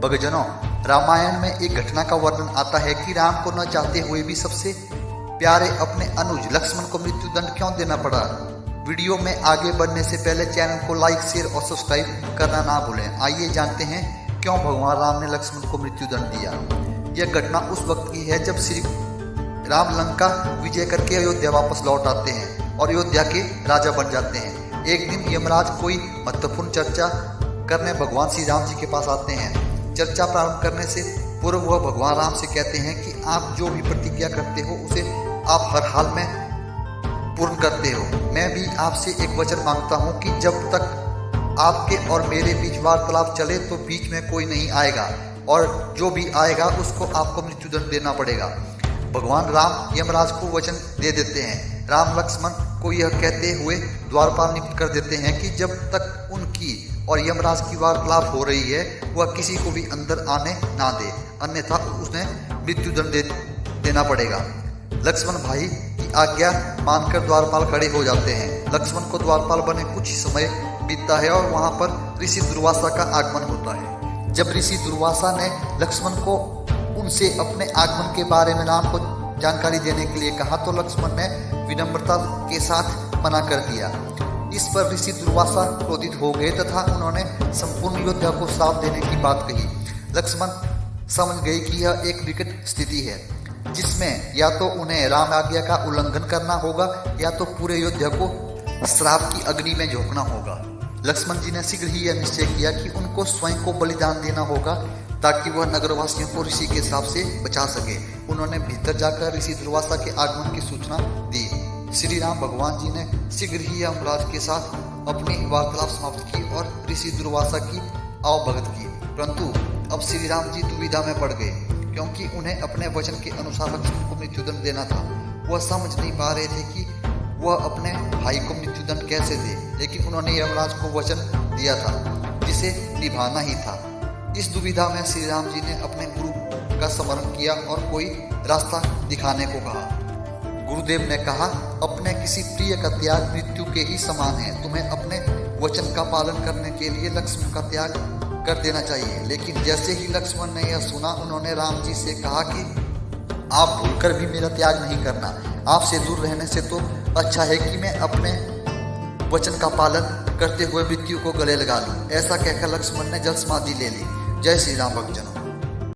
भक्तजनों, रामायण में एक घटना का वर्णन आता है कि राम को न चाहते हुए भी सबसे प्यारे अपने अनुज लक्ष्मण को मृत्युदंड क्यों देना पड़ा। वीडियो में आगे बढ़ने से पहले चैनल को लाइक, शेयर और सब्सक्राइब करना ना भूलें। आइए जानते हैं क्यों भगवान राम ने लक्ष्मण को मृत्युदंड दिया। यह घटना उस वक्त की है जब श्री राम लंका विजय करके अयोध्या वापस लौट आते हैं और अयोध्या के राजा बन जाते हैं। एक दिन यमराज कोई महत्वपूर्ण चर्चा करने भगवान श्री राम जी के पास आते हैं। चर्चा प्रारंभ करने से पूर्व वह भगवान राम से कहते हैं कि आप जो भी प्रतिज्ञा करते हो उसे आप हर हाल में पूर्ण करते हो। मैं भी आपसे एक वचन मांगता हूँ कि जब तक आपके और मेरे बीच वार्तालाप चले तो बीच में कोई नहीं आएगा और जो भी आएगा उसको आपको मृत्युदंड देना पड़ेगा। भगवान राम यमराज को वचन दे देते हैं। राम लक्ष्मण को यह कहते हुए द्वारपाल नियुक्त कर देते हैं कि जब तक उनकी और यमराज की वार्तालाप हो रही है वह किसी को भी अंदर आने ना दे, अन्यथा उसने मृत्युदंड देना पड़ेगा। लक्ष्मण भाई की आज्ञा मानकर द्वारपाल खड़े हो जाते हैं। लक्ष्मण को द्वारपाल बने कुछ ही समय बीतता है और वहां पर ऋषि दुर्वासा का आगमन होता है। जब ऋषि दुर्वासा ने लक्ष्मण को उनसे अपने आगमन के बारे में राम को जानकारी देने के लिए कहा तो लक्ष्मण ने विनम्रता के साथ मना कर दिया। इस पर ऋषि दुर्वासा क्रोधित हो गए तथा उन्होंने संपूर्ण अयोध्या को श्राप देने की बात कही। लक्ष्मण समझ गए कि यह एक विकट स्थिति है जिसमें या तो उन्हें राम आज्ञा का उल्लंघन करना होगा या तो पूरे अयोध्या को श्राप की अग्नि में झोंकना होगा। लक्ष्मण जी ने शीघ्र ही यह निश्चय किया कि उनको स्वयं को बलिदान देना होगा ताकि वह नगरवासियों को ऋषि के श्राप से बचा सके। उन्होंने भीतर जाकर ऋषि दुर्वासा के आगमन की सूचना दी। श्री राम भगवान जी ने शीघ्र ही यमराज के साथ अपनी वार्तालाप समाप्त की और ऋषि दुर्वासा की आवभगत की। परंतु अब श्री राम जी दुविधा में पड़ गए क्योंकि उन्हें अपने वचन के अनुसार लक्ष्मण को मृत्युदंड देना था। वह समझ नहीं पा रहे थे कि वह अपने भाई को मृत्युदंड कैसे दे, लेकिन उन्होंने यमराज को वचन दिया था जिसे निभाना ही था। इस दुविधा में श्री राम जी ने अपने गुरु का स्मरण किया और कोई रास्ता दिखाने को कहा। गुरुदेव ने कहा, अपने किसी प्रिय का त्याग मृत्यु के ही समान है। तुम्हें अपने वचन का पालन करने के लिए लक्ष्मण का त्याग कर देना चाहिए। लेकिन जैसे ही लक्ष्मण ने यह सुना उन्होंने राम जी से कहा कि आप भूलकर भी मेरा त्याग नहीं करना। आपसे दूर रहने से तो अच्छा है कि मैं अपने वचन का पालन करते हुए मृत्यु को गले लगा लूं। ऐसा कहकर लक्ष्मण ने जल समाधि ले ली। जय श्री राम भक्तजनों।